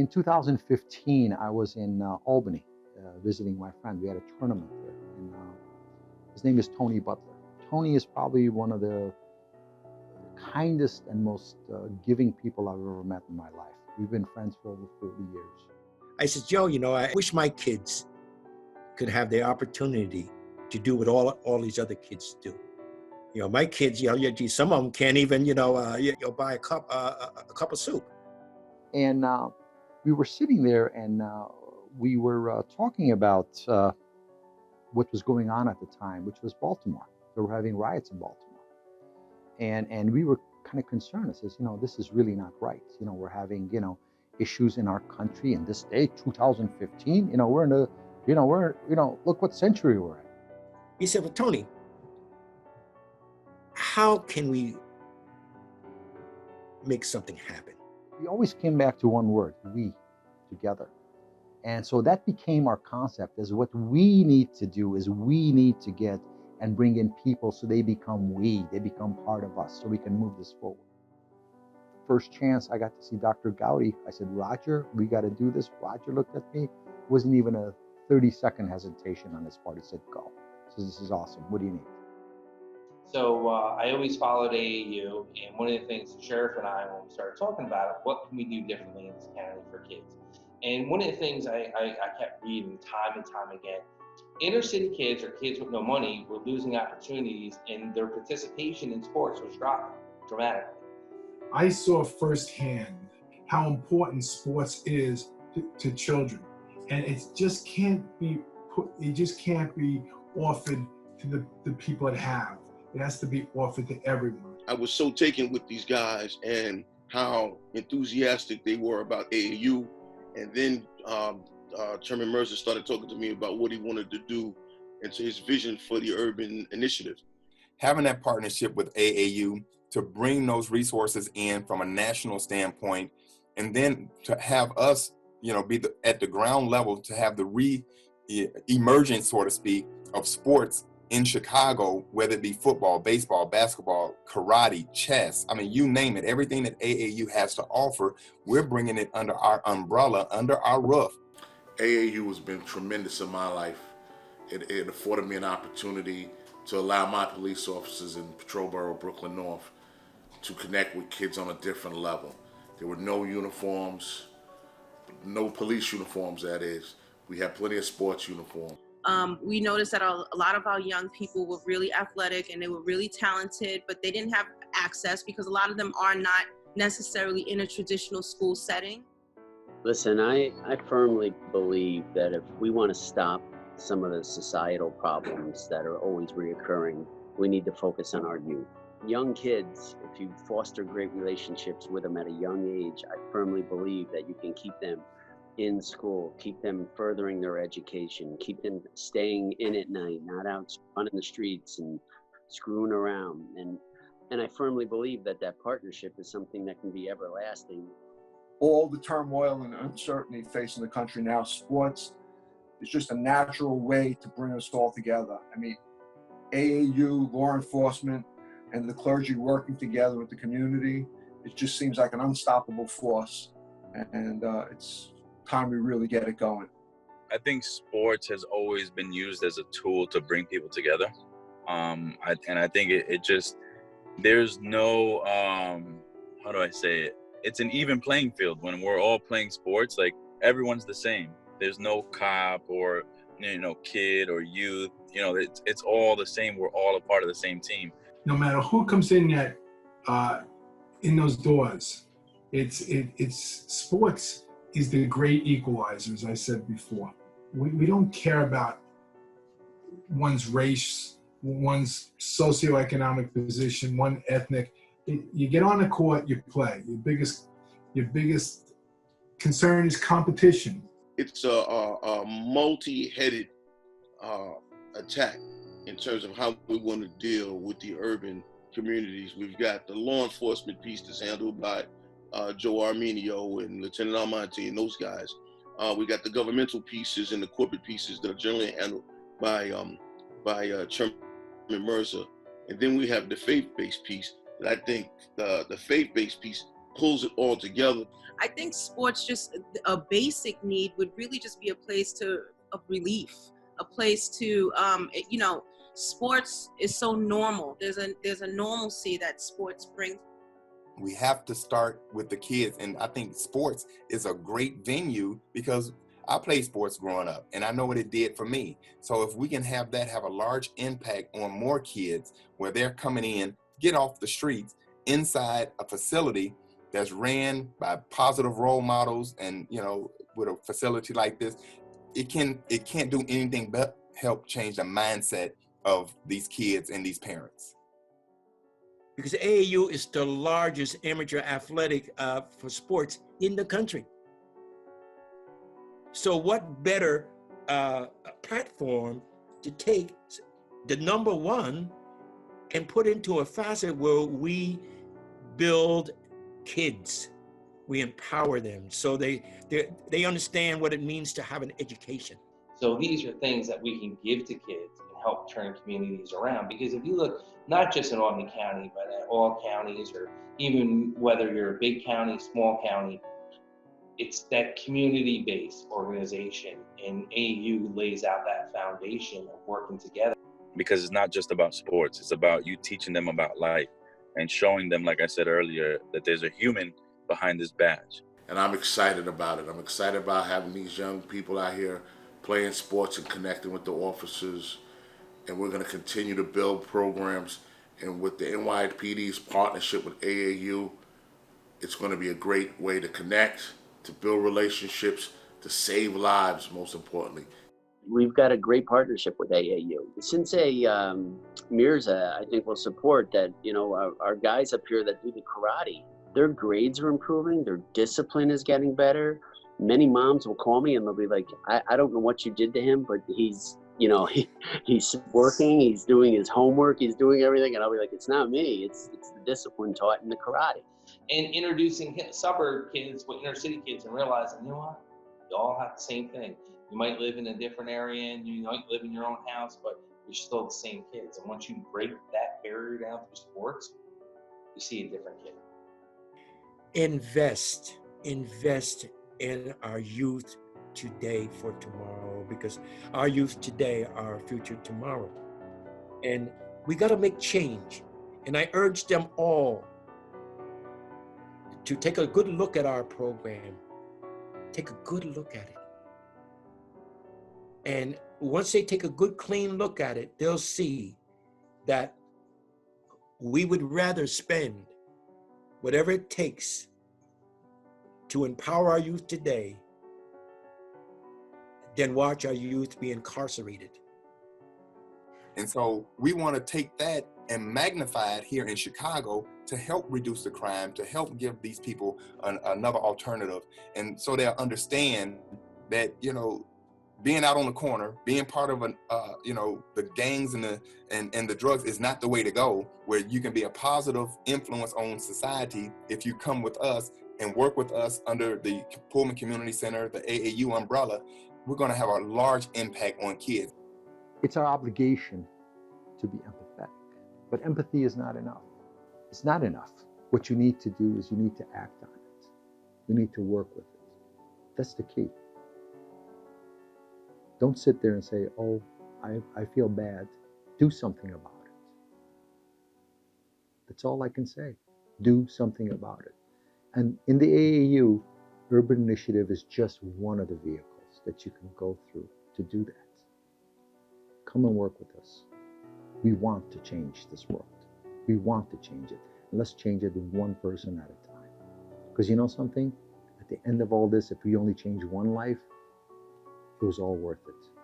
in 2015, I was in Albany visiting my friend. We had a tournament there, and his name is Tony Butler. Tony is probably one of the kindest and most giving people I've ever met in my life. We've been friends for over 40 years. I said, Joe, I wish my kids could have the opportunity to do what all these other kids do. My kids, some of them can't even, buy a cup of soup. And we were sitting there, and we were talking about what was going on at the time, which was Baltimore. They were having riots in Baltimore. And we were kind of concerned. I says, this is really not right. We're having, issues in our country in this day, 2015. We're in look what century we're in. He said, well, Tony, how can we make something happen? We always came back to one word: we, together. And so that became our concept, is what we need to do is we need to get and bring in people so they become part of us, so we can move this forward. First chance I got to see Dr. Gowdy, I said, Roger, we got to do this. Roger looked at me, wasn't even a 30-second hesitation on his part. He said, go. He says, this is awesome. What do you need? So I always followed AAU, and one of the things the sheriff and I, when we started talking about it, what can we do differently in this county for kids? And one of the things I kept reading time and time again, inner city kids or kids with no money were losing opportunities, and their participation in sports was dropping dramatically. I saw firsthand how important sports is to children, and it just can't be offered to the people that have. It has to be offered to everyone. I was so taken with these guys and how enthusiastic they were about AAU. And then Chairman Mercer started talking to me about what he wanted to do and to his vision for the urban initiative. Having that partnership with AAU to bring those resources in from a national standpoint, and then to have us, be at the ground level, to have the re-emergence, so to speak, of sports in Chicago, whether it be football, baseball, basketball, karate, chess, you name it, everything that AAU has to offer, we're bringing it under our umbrella, under our roof. AAU has been tremendous in my life. It afforded me an opportunity to allow my police officers in Patrol Borough, Brooklyn North, to connect with kids on a different level. There were no uniforms, no police uniforms, that is. We had plenty of sports uniforms. We noticed that a lot of our young people were really athletic and they were really talented, but they didn't have access because a lot of them are not necessarily in a traditional school setting. Listen, I firmly believe that if we want to stop some of the societal problems that are always reoccurring, we need to focus on our youth. Young kids, if you foster great relationships with them at a young age, I firmly believe that you can keep them in school, keep them furthering their education, keep them staying in at night, not out running the streets and screwing around. And I firmly believe that partnership is something that can be everlasting. All the turmoil and uncertainty facing the country now, sports is just a natural way to bring us all together. AAU, law enforcement, and the clergy working together with the community, it just seems like an unstoppable force. And it's time we really get it going. I think sports has always been used as a tool to bring people together. I think it just, there's no, how do I say it? It's an even playing field when we're all playing sports. Like, everyone's the same. There's no cop or, kid or youth. It's all the same. We're all a part of the same team. No matter who comes in in those doors, it's sports is the great equalizer, as I said before. We don't care about one's race, one's socioeconomic position, one ethnic. You get on the court, you play. Your biggest concern is competition. It's a multi-headed attack in terms of how we want to deal with the urban communities. We've got the law enforcement piece that's handled by Joe Armenio and Lieutenant Almonte and those guys. We got the governmental pieces and the corporate pieces that are generally handled by Chairman Mercer. And then we have the faith-based piece that I think the faith-based piece pulls it all together. I think sports, just a basic need, would really just be a place of relief, a place to, sports is so normal. There's a normalcy that sports brings. We have to start with the kids, and I think sports is a great venue because I played sports growing up, and I know what it did for me. So if we can have that have a large impact on more kids, where they're coming in, get off the streets, inside a facility that's ran by positive role models, and with a facility like this, it can't do anything but help change the mindset of these kids and these parents. Because AAU is the largest amateur athletic for sports in the country. So what better platform to take the number one and put into a facet where we build kids, we empower them so they understand what it means to have an education. So these are things that we can give to kids and help turn communities around. Because if you look, not just in Albany County, but at all counties, or even whether you're a big county, small county, it's that community-based organization, and AAU lays out that foundation of working together. Because it's not just about sports, it's about you teaching them about life and showing them, like I said earlier, that there's a human behind this badge. And I'm excited about it. I'm excited about having these young people out here playing sports and connecting with the officers. And we're going to continue to build programs. And with the NYPD's partnership with AAU, it's going to be a great way to connect, to build relationships, to save lives, most importantly. We've got a great partnership with AAU. Sensei Mirza, I think, will support that. Our guys up here that do the karate, their grades are improving, their discipline is getting better. Many moms will call me and they'll be like, I don't know what you did to him, but he's working, he's doing his homework, he's doing everything. And I'll be like, it's not me, it's the discipline taught in the karate. And introducing suburb kids with inner city kids and realizing, you know what, you all have the same thing. You might live in a different area and you might live in your own house, but you're still the same kids. And once you break that barrier down through sports, you see a different kid. Invest in our youth today for tomorrow, because our youth today are our future tomorrow. And we got to make change. And I urge them all to take a good look at our program. Take a good look at it. And once they take a good, clean look at it, they'll see that we would rather spend whatever it takes to empower our youth today than watch our youth be incarcerated. And so we want to take that and magnify it here in Chicago to help reduce the crime, to help give these people another alternative. And so they'll understand that, being out on the corner, being part of the gangs and the drugs is not the way to go, where you can be a positive influence on society if you come with us and work with us under the Pullman Community Center, the AAU umbrella. We're going to have a large impact on kids. It's our obligation to be empathetic, but empathy is not enough. It's not enough. What you need to do is you need to act on it. You need to work with it. That's the key. Don't sit there and say, oh, I feel bad. Do something about it. That's all I can say. Do something about it. And in the AAU, Urban Initiative is just one of the vehicles that you can go through to do that. Come and work with us. We want to change this world. We want to change it. And let's change it one person at a time. Because you know something? At the end of all this, if we only change one life, it was all worth it.